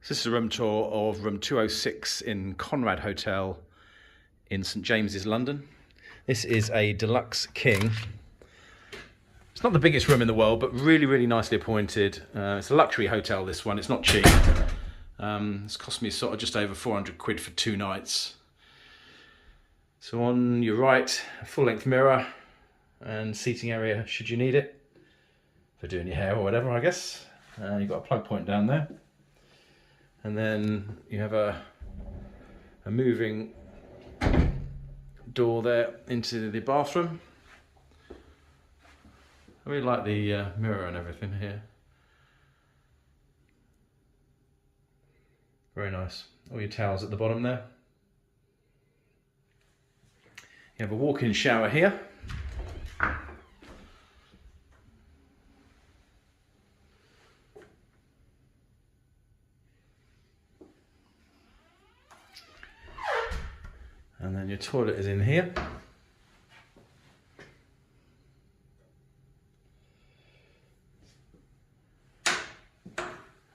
This is a room tour of room 206 in Conrad Hotel in St James's, London. This is a Deluxe King. It's not the biggest room in the world, but really, really nicely appointed. It's a luxury hotel, this one. It's not cheap. It's cost me sort of just over 400 quid for 2 nights. So on your right, a full-length mirror and seating area should you need it for doing your hair or whatever, I guess. You've got a plug point down there. And then you have a moving door there into the bathroom. I really like the mirror and everything here. Very nice. All your towels at the bottom there. You have a walk-in shower here. And then your toilet is in here.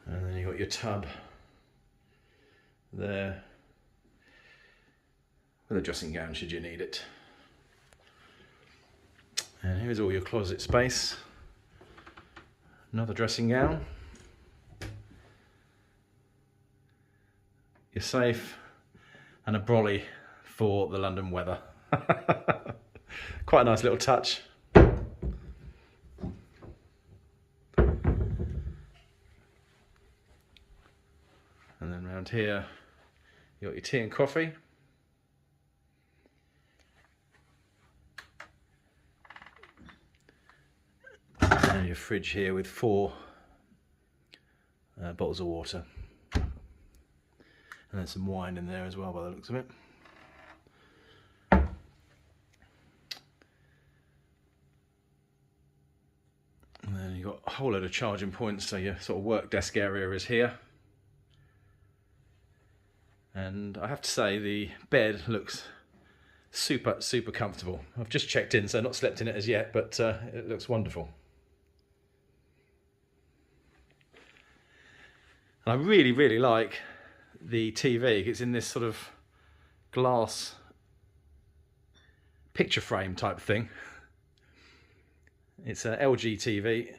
And then you've got your tub there with a dressing gown should you need it. And here's all your closet space. Another dressing gown. Your safe and a brolly for the London weather. Quite a nice little touch. And then around here, you got your tea and coffee. And your fridge here with 4 bottles of water. And then some wine in there as well by the looks of it. And then you've got a whole load of charging points, so your sort of work desk area is here. And I have to say the bed looks super, super comfortable. I've just checked in, so not slept in it as yet, but it looks wonderful. And I really, really like the TV. It's in this sort of glass picture frame type thing. It's an LG TV.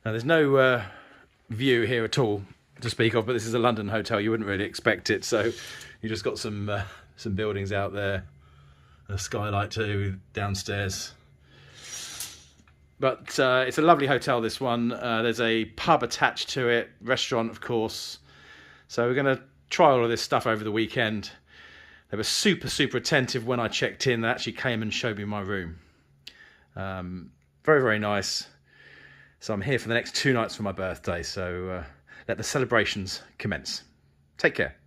Now there's no view here at all to speak of, but this is a London hotel. You wouldn't really expect it. So you just got some buildings out there, a skylight too downstairs. But it's a lovely hotel, this one. There's a pub attached to it, restaurant, of course. So we're going to try all of this stuff over the weekend. They were super, super attentive when I checked in. They actually came and showed me my room. Very, very nice. So I'm here for the next 2 nights for my birthday. So let the celebrations commence. Take care.